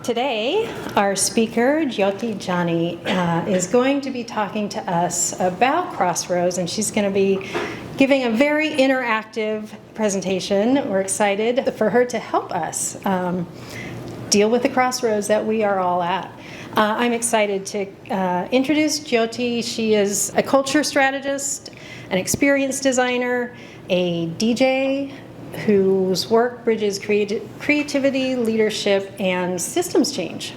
Today, our speaker, Jyoti Jani, is going to be talking to us about Crossroads, and she's going to be giving a very interactive presentation. We're excited for her to help us deal with the crossroads that we are all at. I'm excited to introduce Jyoti. She is a culture strategist, an experience designer, a DJ, whose work bridges creativity, leadership, and systems change.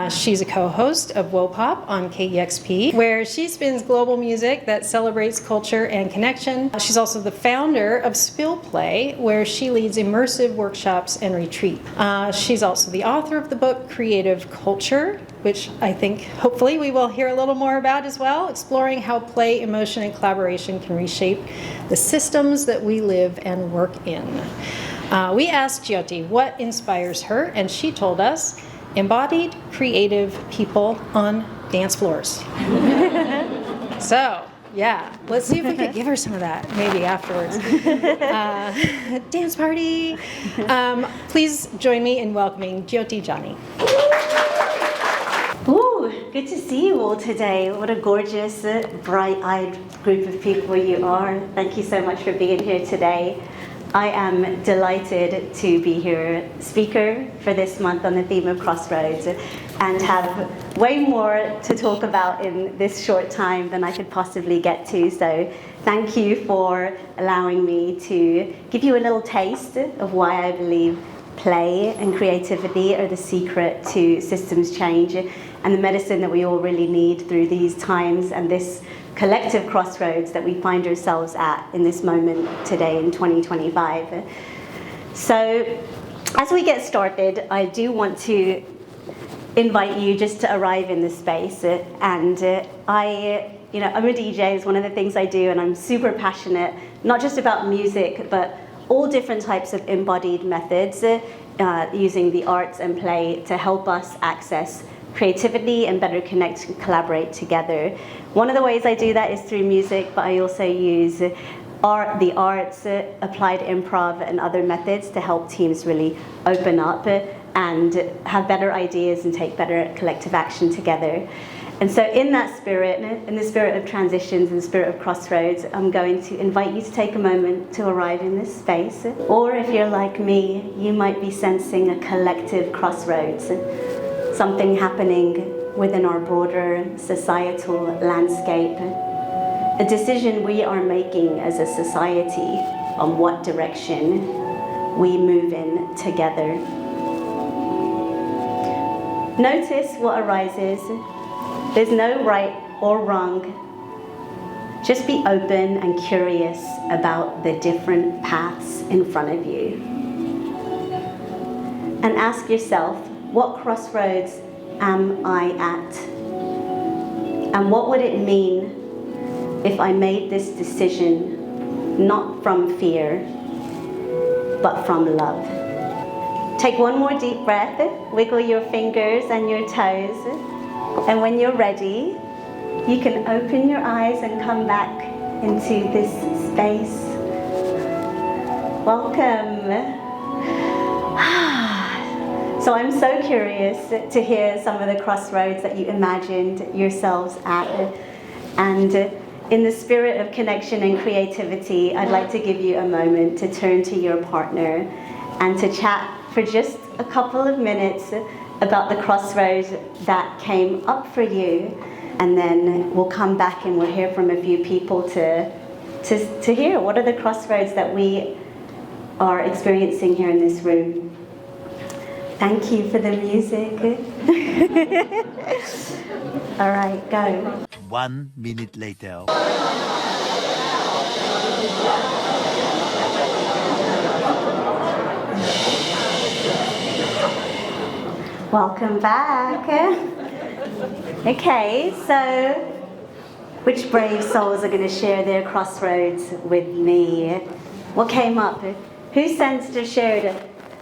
She's a co-host of WOPOP on KEXP, where she spins global music that celebrates culture and connection. She's also the founder of Spill Play, where she leads immersive workshops and retreat. She's also the author of the book Creative Culture, which I think hopefully we will hear a little more about as well, exploring how play, emotion, and collaboration can reshape the systems that we live and work in. We asked Jyoti what inspires her, and she told us embodied, creative people on dance floors. So, yeah, let's see if we could give her some of that, maybe afterwards. Dance party. Please join me in welcoming Jyoti Jani. Ooh, good to see you all today. What a gorgeous, bright-eyed group of people you are. Thank you so much for being here today. I am delighted to be here, speaker for this month on the theme of Crossroads, and have way more to talk about in this short time than I could possibly get to. So thank you for allowing me to give you a little taste of why I believe play and creativity are the secret to systems change and the medicine that we all really need through these times and this collective crossroads that we find ourselves at in this moment today in 2025. So as we get started, I do want to invite you just to arrive in this space. And I'm a DJ, is one of the things I do, and I'm super passionate, not just about music, but all different types of embodied methods, using the arts and play to help us access creativity and better connect and collaborate together. One of the ways I do that is through music, but I also use the arts, applied improv, and other methods to help teams really open up and have better ideas and take better collective action together. And so in that spirit, in the spirit of transitions and the spirit of crossroads, I'm going to invite you to take a moment to arrive in this space. Or if you're like me, you might be sensing a collective crossroads, something happening within our broader societal landscape, a decision we are making as a society on what direction we move in together. Notice what arises. There's no right or wrong. Just be open and curious about the different paths in front of you. And ask yourself, what crossroads am I at? And what would it mean if I made this decision not from fear, but from love? Take one more deep breath, wiggle your fingers and your toes, and when you're ready, you can open your eyes and come back into this space. Welcome. So I'm so curious to hear some of the crossroads that you imagined yourselves at. And in the spirit of connection and creativity, I'd like to give you a moment to turn to your partner and to chat for just a couple of minutes about the crossroads that came up for you. And then we'll come back and we'll hear from a few people to hear what are the crossroads that we are experiencing here in this room. Thank you for the music. All right, go. 1 minute later. Welcome back. Okay, so which brave souls are going to share their crossroads with me? What came up? Who sensed or shared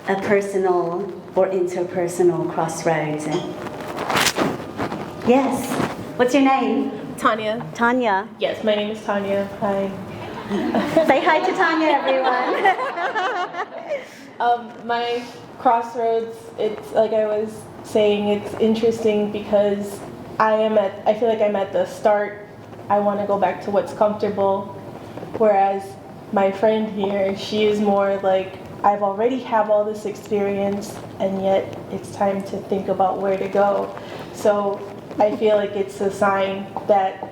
a personal or interpersonal crossroads? Yes. What's your name? Tanya. Tanya. Yes, my name is Tanya. Hi. Say hi to Tanya, everyone. My crossroads, it's like I was saying, it's interesting because I feel like I'm at the start. I want to go back to what's comfortable, whereas my friend here, she is more like, I've already have all this experience, and yet it's time to think about where to go. So I feel like it's a sign that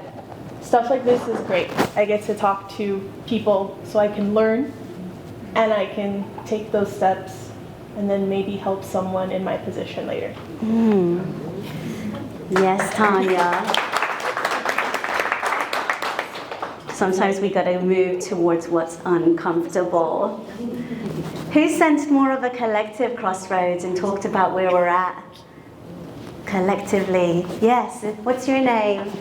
stuff like this is great. I get to talk to people so I can learn, and I can take those steps and then maybe help someone in my position later. Yes, Tanya. Sometimes we got to move towards what's uncomfortable. Who sensed more of a collective crossroads and talked about where we're at? Collectively. Yes. What's your name?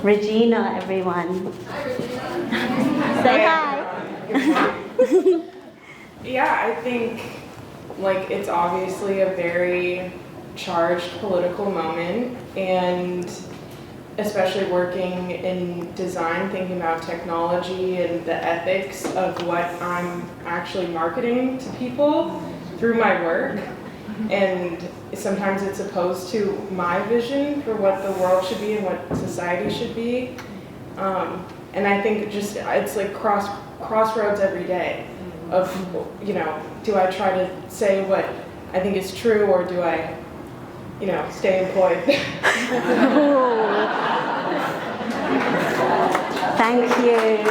Regina, everyone. Hi, Regina. Say hi. Yeah, I think like it's obviously a very charged political moment, and especially working in design, thinking about technology and the ethics of what I'm actually marketing to people through my work. And sometimes it's opposed to my vision for what the world should be and what society should be. And I think just it's like crossroads every day of, you know, do I try to say what I think is true, or do I, you know, stay employed? Thank you.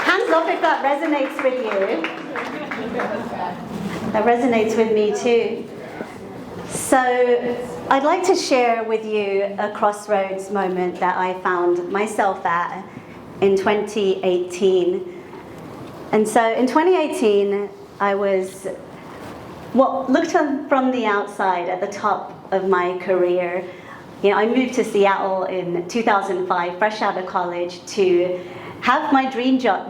Hands up if that resonates with you. That resonates with me too. So I'd like to share with you a crossroads moment that I found myself at in 2018. And so in 2018, I was what looked from the outside at the top of my career. You know, I moved to Seattle in 2005, fresh out of college, to have my dream job,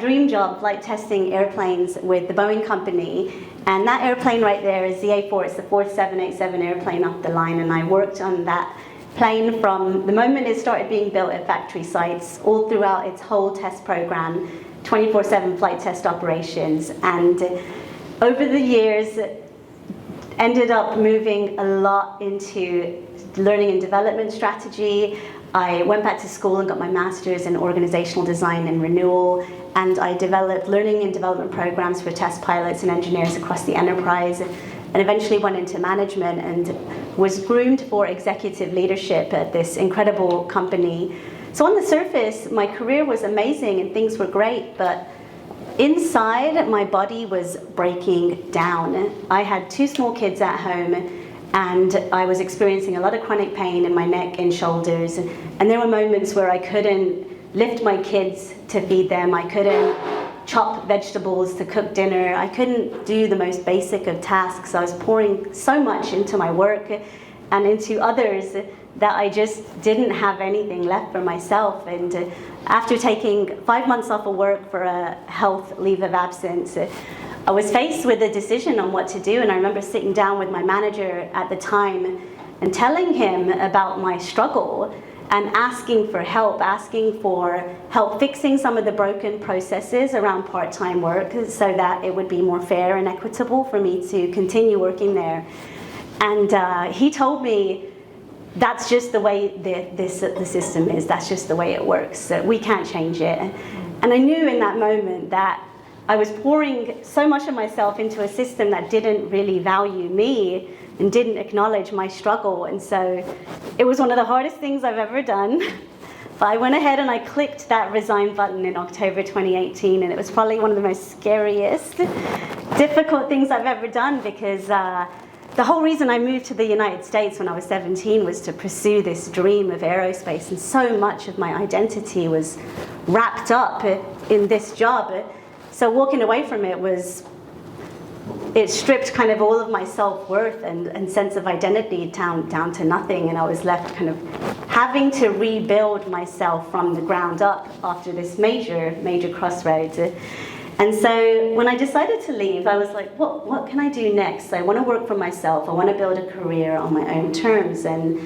flight testing airplanes with the Boeing company. And that airplane right there is the A4, it's the fourth 787 airplane off the line, and I worked on that plane from the moment it started being built at factory sites, all throughout its whole test program, 24/7 flight test operations. And over the years, ended up moving a lot into learning and development strategy. I went back to school and got my master's in organizational design and renewal, and I developed learning and development programs for test pilots and engineers across the enterprise, and eventually went into management and was groomed for executive leadership at this incredible company. So on the surface, my career was amazing and things were great, but inside, my body was breaking down. I had 2 small kids at home, and I was experiencing a lot of chronic pain in my neck and shoulders. And there were moments where I couldn't lift my kids to feed them. I couldn't chop vegetables to cook dinner. I couldn't do the most basic of tasks. I was pouring so much into my work and into others that I just didn't have anything left for myself. And after taking 5 months off of work for a health leave of absence, I was faced with a decision on what to do. And I remember sitting down with my manager at the time and telling him about my struggle and asking for help fixing some of the broken processes around part-time work so that it would be more fair and equitable for me to continue working there. And he told me, that's just the way the system is, that's just the way it works, we can't change it. And I knew in that moment that I was pouring so much of myself into a system that didn't really value me and didn't acknowledge my struggle. And so it was one of the hardest things I've ever done. But I went ahead and I clicked that resign button in October 2018, and it was probably one of the most scariest, difficult things I've ever done, because the whole reason I moved to the United States when I was 17 was to pursue this dream of aerospace, and so much of my identity was wrapped up in this job. So walking away from it stripped kind of all of my self-worth and sense of identity down to nothing, and I was left kind of having to rebuild myself from the ground up after this major crossroads. And so when I decided to leave, I was like, what can I do next? I want to work for myself. I want to build a career on my own terms. And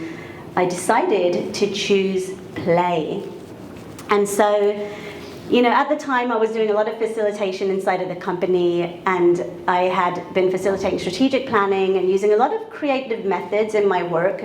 I decided to choose play. And so At the time I was doing a lot of facilitation inside of the company, and I had been facilitating strategic planning and using a lot of creative methods in my work.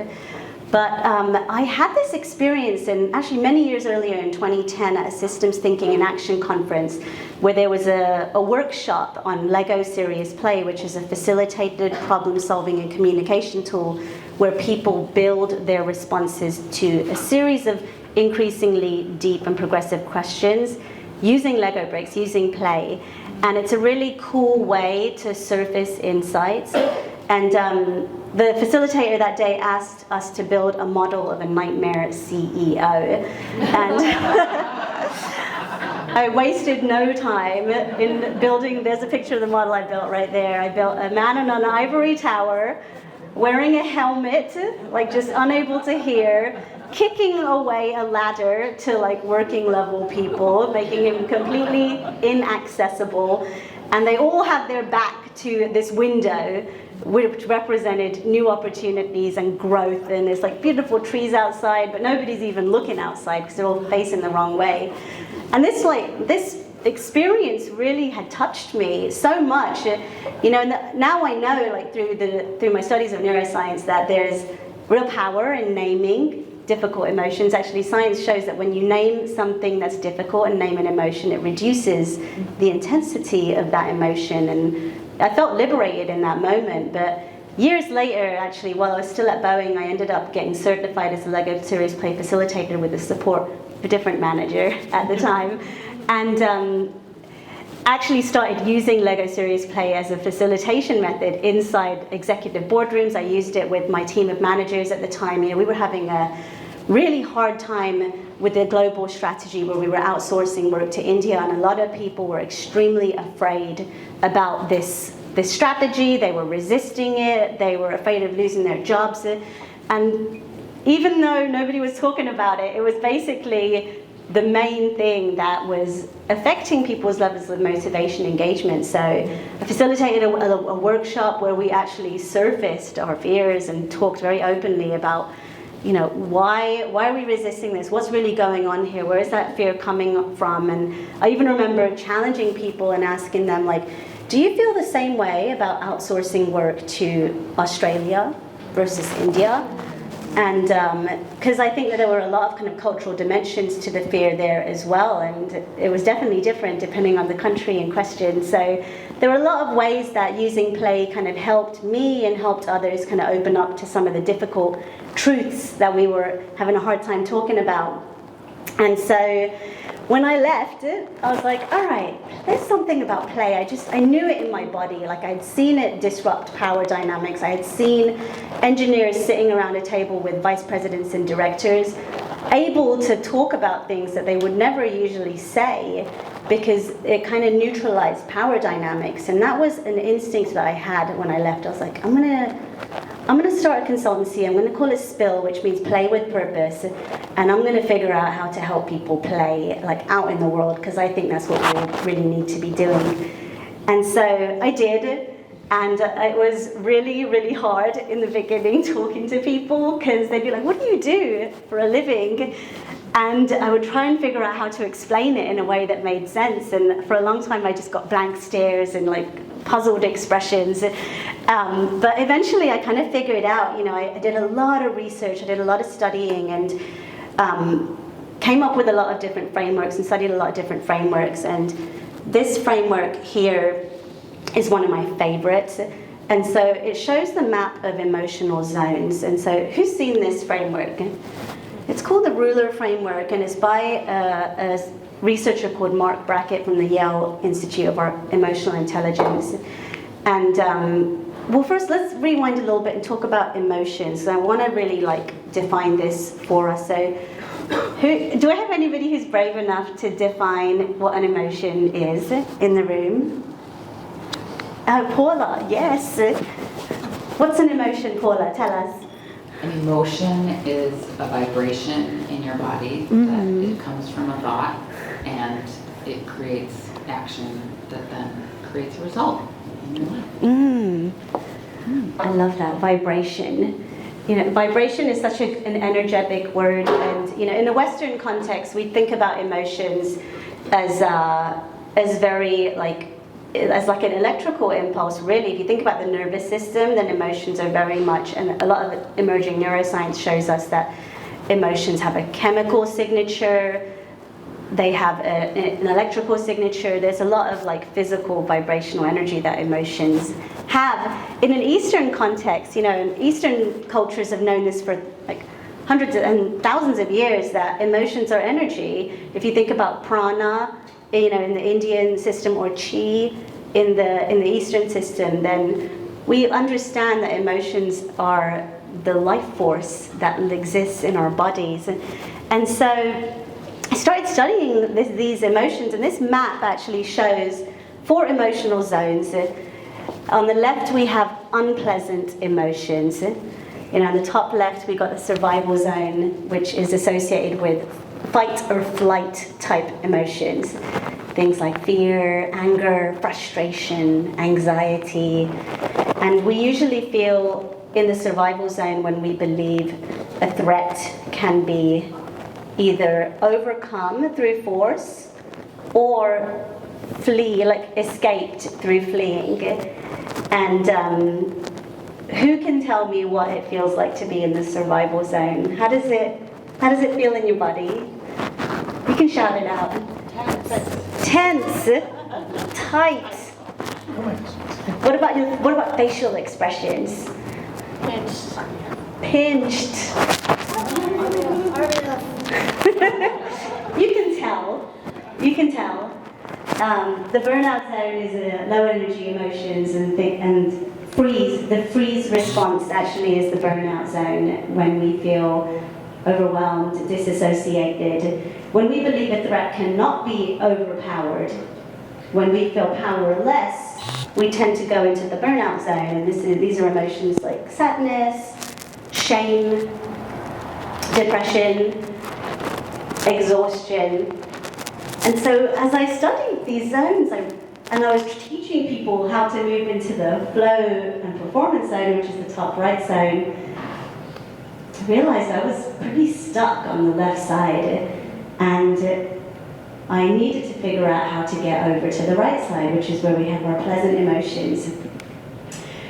But I had this experience actually many years earlier in 2010 at a Systems Thinking in Action conference, where there was a workshop on Lego Serious Play, which is a facilitated problem-solving and communication tool where people build their responses to a series of increasingly deep and progressive questions using Lego bricks, using play. And it's a really cool way to surface insights. And the facilitator that day asked us to build a model of a nightmare CEO. And I wasted no time in building, there's a picture of the model I built right there. I built a man in an ivory tower, wearing a helmet, like just unable to hear, kicking away a ladder to like working level people, making him completely inaccessible. And they all have their back to this window, which represented new opportunities and growth. And there's like beautiful trees outside, but nobody's even looking outside because they're all facing the wrong way. And this experience really had touched me so much. Now I know, like through my studies of neuroscience, that there's real power in naming difficult emotions. Actually, science shows that when you name something that's difficult and name an emotion, it reduces the intensity of that emotion. And I felt liberated in that moment. But years later, actually, while I was still at Boeing, I ended up getting certified as a Lego Serious Play facilitator with the support of a different manager at the time. And actually started using Lego Serious Play as a facilitation method inside executive boardrooms. I used it with my team of managers at the time. We were having a really hard time with the global strategy where we were outsourcing work to India, and a lot of people were extremely afraid about this strategy. They were resisting it. They were afraid of losing their jobs. And even though nobody was talking about it, it was basically the main thing that was affecting people's levels of motivation engagement. So I facilitated a workshop where we actually surfaced our fears and talked very openly about, why are we resisting this? What's really going on here? Where is that fear coming from? And I even remember challenging people and asking them, like, do you feel the same way about outsourcing work to Australia versus India? And because I think that there were a lot of kind of cultural dimensions to the fear there as well, and it was definitely different depending on the country in question. So there were a lot of ways that using play kind of helped me and helped others kind of open up to some of the difficult truths that we were having a hard time talking about. And so when I left, I was like, all right, there's something about play. I knew it in my body. Like, I'd seen it disrupt power dynamics. I had seen engineers sitting around a table with vice presidents and directors, able to talk about things that they would never usually say, because it kind of neutralized power dynamics. And that was an instinct that I had when I left. I was like, I'm gonna start a consultancy. I'm gonna call it SPILL, which means play with purpose. And I'm gonna figure out how to help people play, like, out in the world, because I think that's what we really need to be doing. And so I did. And it was really, really hard in the beginning talking to people, because they'd be like, what do you do for a living? And I would try and figure out how to explain it in a way that made sense. And for a long time, I just got blank stares and like puzzled expressions. But eventually I kind of figured out, I did a lot of research, I did a lot of studying, and came up with a lot of different frameworks and studied a lot of different frameworks. And this framework here is one of my favorites. And so it shows the map of emotional zones. And so who's seen this framework? It's called the Ruler Framework, and it's by a researcher called Mark Brackett from the Yale Institute of Emotional Intelligence. And well, first let's rewind a little bit and talk about emotions. So I want to really define this for us. So do I have anybody who's brave enough to define what an emotion is in the room? Paula, yes. What's an emotion, Paula? Tell us. An emotion is a vibration in your body that it comes from a thought, and it creates action that then creates a result in your life. I love that, vibration. Vibration is such an energetic word, and in the Western context, we think about emotions as very as like an electrical impulse, really. If you think about the nervous system, then emotions are very much, and a lot of emerging neuroscience shows us that emotions have a chemical signature, they have an electrical signature. There's a lot of like physical vibrational energy that emotions have. In an Eastern context, Eastern cultures have known this for like hundreds and thousands of years, that emotions are energy. If you think about prana, in the Indian system, or chi in the Eastern system, then we understand that emotions are the life force that exists in our bodies. And so I started studying these emotions, and this map actually shows 4 emotional zones. On the left we have unpleasant emotions. On the top left we got the survival zone, which is associated with fight or flight type emotions. Things like fear, anger, frustration, anxiety. And we usually feel in the survival zone when we believe a threat can be either overcome through force or flee, like escaped through fleeing. And who can tell me what it feels like to be in the survival zone? How does it feel in your body? You can shout it out. Tense, tight. What about facial expressions? Pinched. You can tell. The burnout zone is low energy emotions and freeze. The freeze response actually is the burnout zone, when we feel overwhelmed, disassociated, when we believe a threat cannot be overpowered, when we feel powerless, we tend to go into the burnout zone. And these are emotions like sadness, shame, depression, exhaustion. And so as I studied these zones, and I was teaching people how to move into the flow and performance zone, which is the top right zone, I realized I was pretty stuck on the left side, and I needed to figure out how to get over to the right side, which is where we have our pleasant emotions.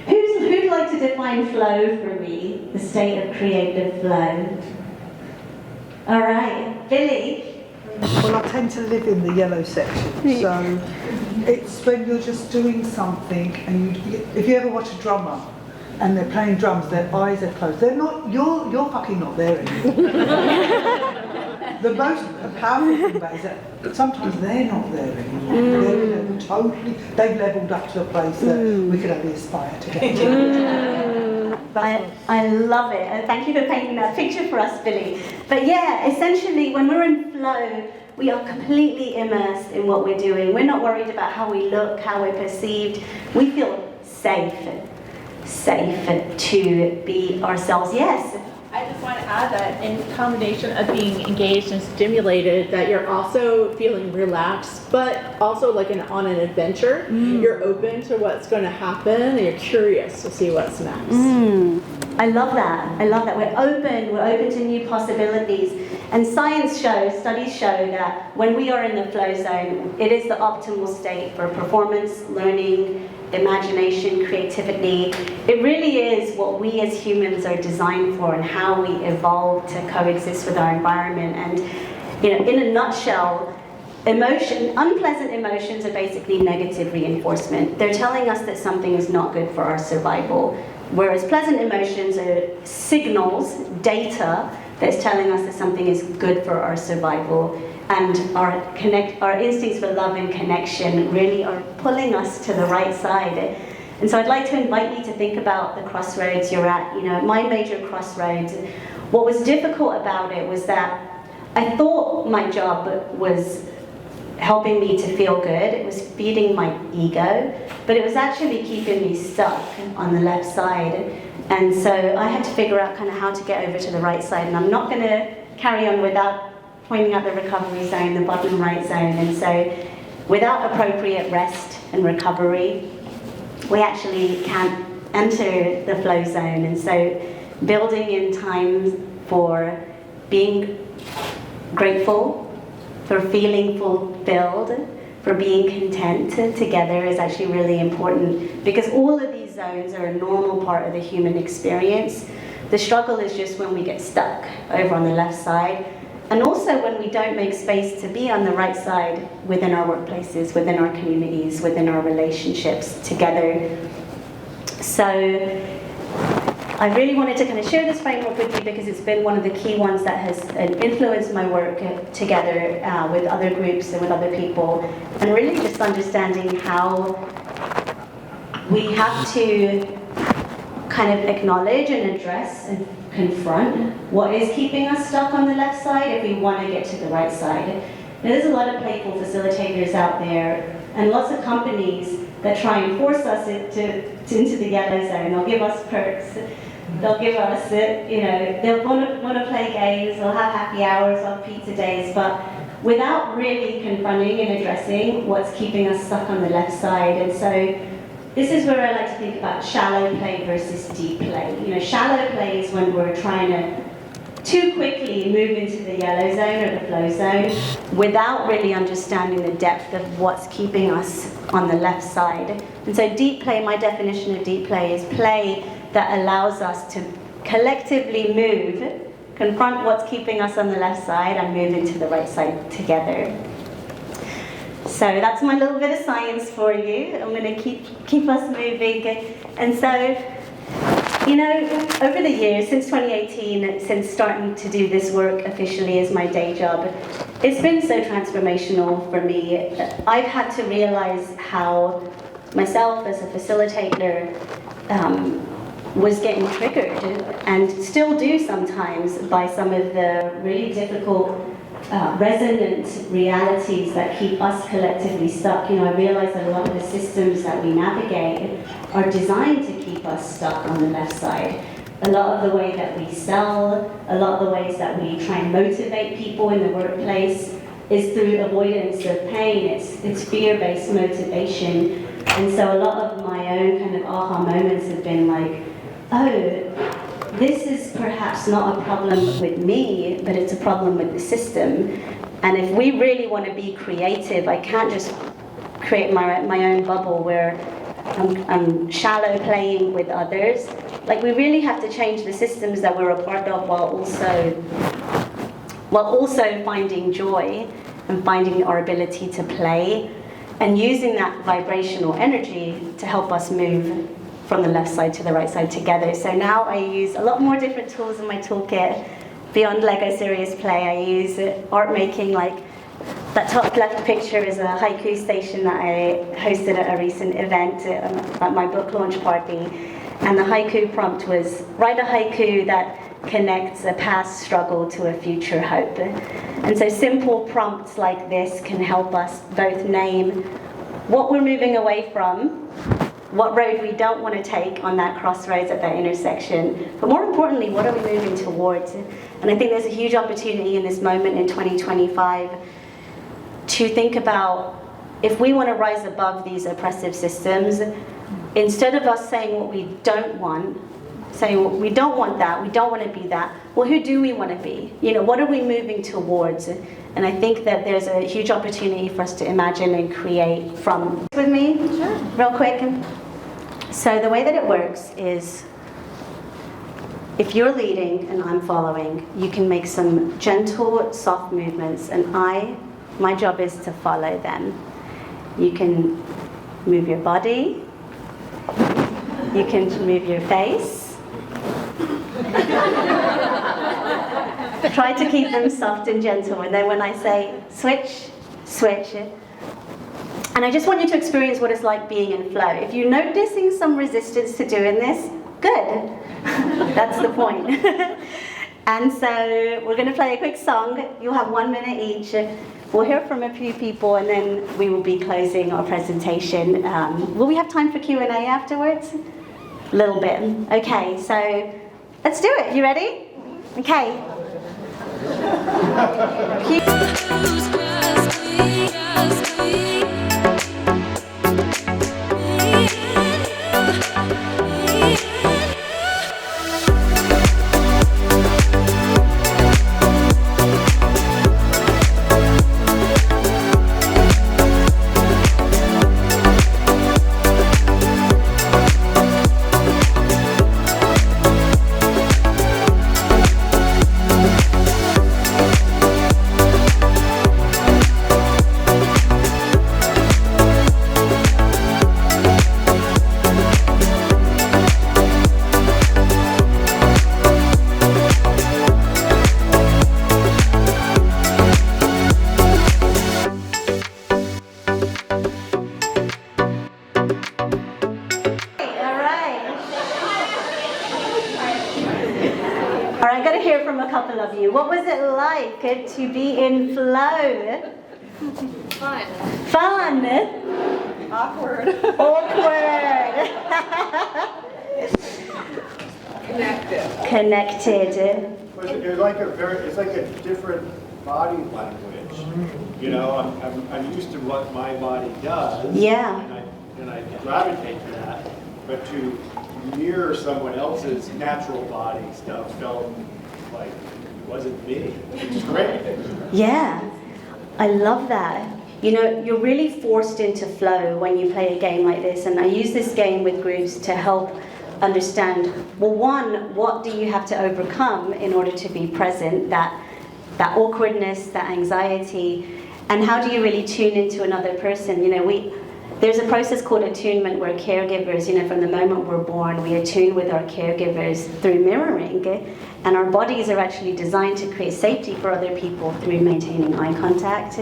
Who'd like to define flow for me? The state of creative flow. All right, Billy. Well, I tend to live in the yellow section, so it's when you're just doing something, and if you ever watch a drummer and they're playing drums, their eyes are closed. They're not. You're fucking not there anymore. The most powerful thing about it is that sometimes they're not there anymore. They're in a totally. They've levelled up to a place that we could only aspire to get to. I love it, and thank you for painting that picture for us, Billy. But yeah, essentially, when we're in flow, we are completely immersed in what we're doing. We're not worried about how we look, how we're perceived. We feel safe to be ourselves. Yes. I just want to add that in combination of being engaged and stimulated, that you're also feeling relaxed, but also like on an adventure. You're open to what's going to happen, and you're curious to see what's next. I love that. We're open to new possibilities. And studies show that when we are in the flow zone, it is the optimal state for performance, learning, imagination, creativity. It really is what we as humans are designed for, and how we evolve to coexist with our environment. And in a nutshell, unpleasant emotions are basically negative reinforcement. They're telling us that something is not good for our survival, whereas pleasant emotions are signals, data, that's telling us that something is good for our survival. And our instincts for love and connection really are pulling us to the right side. And so I'd like to invite you to think about the crossroads you're at. My major crossroads. What was difficult about it was that I thought my job was helping me to feel good. It was feeding my ego, but it was actually keeping me stuck on the left side. And so I had to figure out kind of how to get over to the right side. And I'm not going to carry on without pointing out the recovery zone, the bottom right zone. And so without appropriate rest and recovery, we actually can't enter the flow zone. And so building in time for being grateful, for feeling fulfilled, for being content together is actually really important, because all of these zones are a normal part of the human experience. The struggle is just when we get stuck over on the left side, and also when we don't make space to be on the right side within our workplaces, within our communities, within our relationships together. So I really wanted to kind of share this framework with you because it's been one of the key ones that has influenced my work together with other groups and with other people, and really just understanding how we have to kind of acknowledge and address and confront what is keeping us stuck on the left side if we want to get to the right side. Now, there's a lot of playful facilitators out there and lots of companies that try and force us into the yellow zone. They'll give us perks, they'll give us, they'll want to play games, they'll have happy hours, they'll have pizza days, but without really confronting and addressing what's keeping us stuck on the left side. And so this is where I like to think about shallow play versus deep play. Shallow play is when we're trying to too quickly move into the yellow zone or the flow zone without really understanding the depth of what's keeping us on the left side. And so deep play, my definition of deep play is play that allows us to collectively move, confront what's keeping us on the left side, and move into the right side together. So that's my little bit of science for you. I'm going to keep us moving. And so, over the years, since 2018, since starting to do this work officially as my day job, it's been so transformational for me. I've had to realize how myself as a facilitator was getting triggered, and still do sometimes, by some of the really difficult resonant realities that keep us collectively stuck. I realize that a lot of the systems that we navigate are designed to keep us stuck on the left side. A lot of the way that we sell, a lot of the ways that we try and motivate people in the workplace is through avoidance of pain. It's fear-based motivation. And so a lot of my own kind of aha moments have been like, oh, this is perhaps not a problem with me, but it's a problem with the system. And if we really want to be creative, I can't just create my own bubble where I'm shallow playing with others. Like, we really have to change the systems that we're a part of while also finding joy and finding our ability to play and using that vibrational energy to help us move from the left side to the right side together. So now I use a lot more different tools in my toolkit. Beyond Lego serious play, I use art making. Like, that top left picture is a haiku station that I hosted at a recent event at my book launch party. And the haiku prompt was, write a haiku that connects a past struggle to a future hope. And so simple prompts like this can help us both name what we're moving away from, what road we don't want to take on that crossroads at that intersection, but more importantly, what are we moving towards? And I think there's a huge opportunity in this moment in 2025 to think about, if we want to rise above these oppressive systems, instead of us saying what we don't want, saying, well, we don't want that, we don't want to be that, well, who do we want to be? What are we moving towards? And I think that there's a huge opportunity for us to imagine and create from. With me? Sure. Real quick. So the way that it works is, if you're leading and I'm following, you can make some gentle, soft movements, and my job is to follow them. You can move your body, you can move your face. Try to keep them soft and gentle, and then when I say switch, switch. And I just want you to experience what it's like being in flow. If you're noticing some resistance to doing this, good. That's the point. And so we're going to play a quick song. You'll have 1 minute each. We'll hear from a few people, and then we will be closing our presentation. Will we have time for Q&A afterwards? A little bit. Okay, so let's do it. You ready? Okay. All right, I got to hear from a couple of you. What was it like to be in flow? Fun. Fun. Awkward. Awkward. Connected. It's like a different body language. You know, I'm used to what my body does. Yeah. And I gravitate to that. But to mirror someone else's natural body stuff felt like it wasn't me. It's great. Yeah, I love that. You know, you're really forced into flow when you play a game like this, and I use this game with groups to help understand, well, one, what do you have to overcome in order to be present, that awkwardness, that anxiety, and how do you really tune into another person? You know, there's a process called attunement where caregivers, you know, from the moment we're born, we attune with our caregivers through mirroring, and our bodies are actually designed to create safety for other people through maintaining eye contact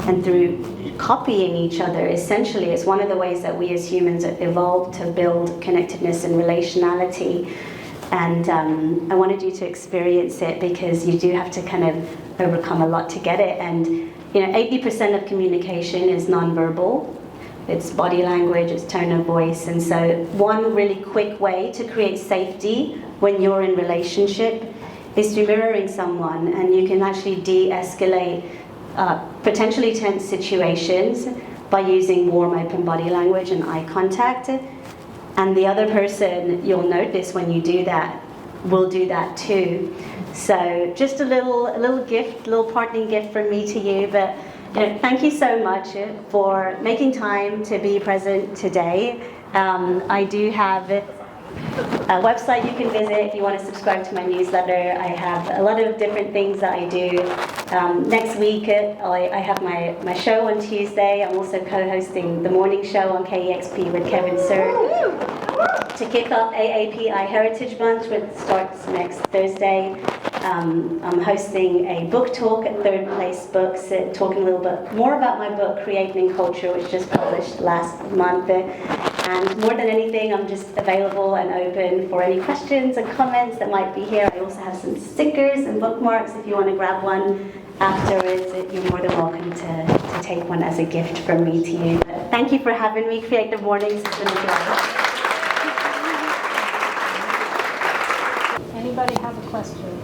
and through copying each other. Essentially, it's one of the ways that we as humans evolved to build connectedness and relationality. And I wanted you to experience it because you do have to kind of overcome a lot to get it. And you know, 80% of communication is nonverbal. It's body language, it's tone of voice. And so one really quick way to create safety when you're in relationship is through mirroring someone, and you can actually de-escalate potentially tense situations by using warm, open body language and eye contact. And the other person, you'll notice when you do that, will do that too. So just a little gift, a little parting gift from me to you. But you know, thank you so much for making time to be present today. I do have a website you can visit if you want to subscribe to my newsletter. I have a lot of different things that I do. Next week, I have my show on Tuesday. I'm also co-hosting the morning show on KEXP with Kevin Sir to kick off AAPI Heritage Month, which starts next Thursday. I'm hosting a book talk at Third Place Books, talking a little bit more about my book, Creating Culture, which just published last month. And more than anything, I'm just available and open for any questions and comments that might be here. I also have some stickers and bookmarks if you want to grab one afterwards. You're more than welcome to take one as a gift from me to you. But thank you for having me. Creative Mornings has been a joy. Anybody have a question?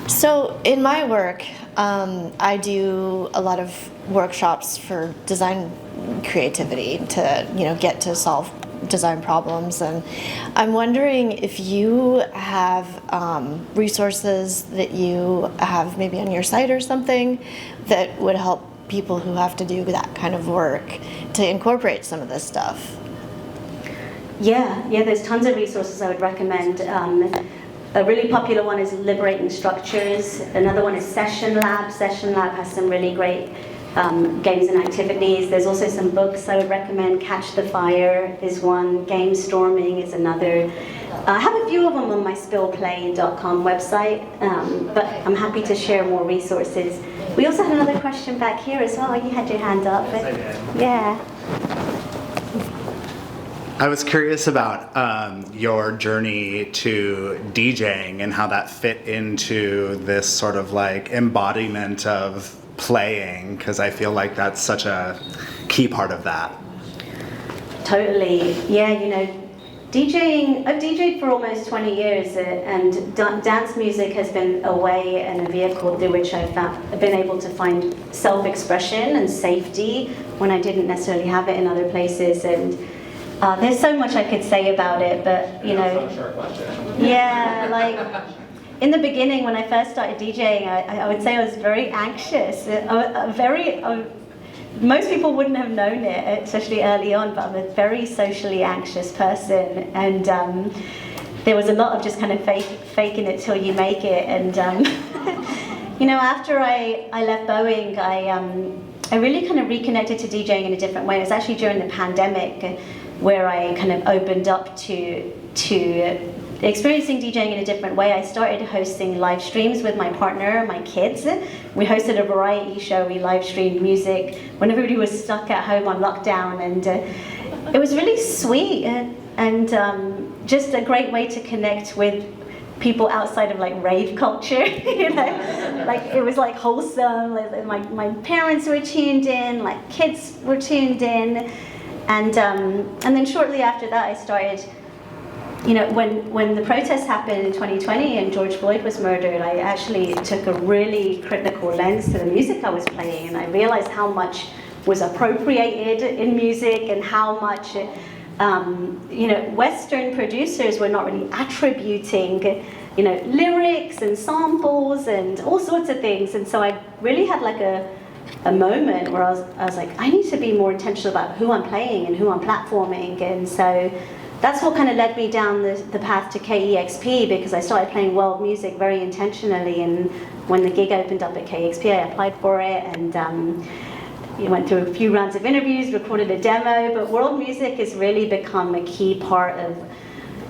So in my work, I do a lot of workshops for design creativity to, get to solve design problems. And I'm wondering if you have resources that you have maybe on your site or something that would help people who have to do that kind of work to incorporate some of this stuff. Yeah, there's tons of resources I would recommend. A really popular one is Liberating Structures. Another one is Session Lab. Session Lab has some really great games and activities. There's also some books I would recommend. Catch the Fire is one. Game Storming is another. I have a few of them on my spillplay.com website, but I'm happy to share more resources. We also had another question back here as well. You had your hand up. Yes, I did. Yeah. I was curious about your journey to DJing and how that fit into this sort of like embodiment of playing, because I feel like that's such a key part of that. Totally. Yeah, DJing, I've DJed for almost 20 years and dance music has been a way and a vehicle through which I've been able to find self-expression and safety when I didn't necessarily have it in other places. And there's so much I could say about it, but in the beginning when I first started DJing, I would say I was very anxious. Most people wouldn't have known it, especially early on, but I'm a very socially anxious person, and there was a lot of just kind of faking it till you make it. And after I left Boeing, I really kind of reconnected to DJing in a different way. It was actually during the pandemic where I kind of opened up to experiencing DJing in a different way. I started hosting live streams with my partner, my kids. We hosted a variety show. We live streamed music when everybody was stuck at home on lockdown, and it was really sweet and just a great way to connect with people outside of like rave culture, you know, like it was like wholesome, like my parents were tuned in, like kids were tuned in, and then shortly after that I started, you know, when the protests happened in 2020 and George Floyd was murdered, I actually took a really critical lens to the music I was playing, and I realized how much was appropriated in music and how much you know, Western producers were not really attributing, you know, lyrics and samples and all sorts of things. And so I really had like a moment where I was like, I need to be more intentional about who I'm playing and who I'm platforming. And so that's what kind of led me down the path to KEXP, because I started playing world music very intentionally. And when the gig opened up at KEXP, I applied for it, and you went through a few rounds of interviews, recorded a demo, but world music has really become a key part of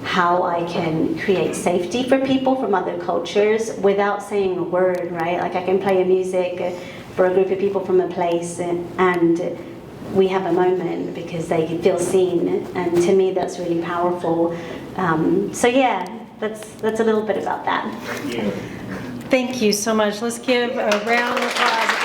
how I can create safety for people from other cultures without saying a word, right? Like I can play a music for a group of people from a place, and we have a moment because they can feel seen, and to me that's really powerful. So yeah, that's a little bit about that. Thank you. Thank you so much. Let's give a round of applause.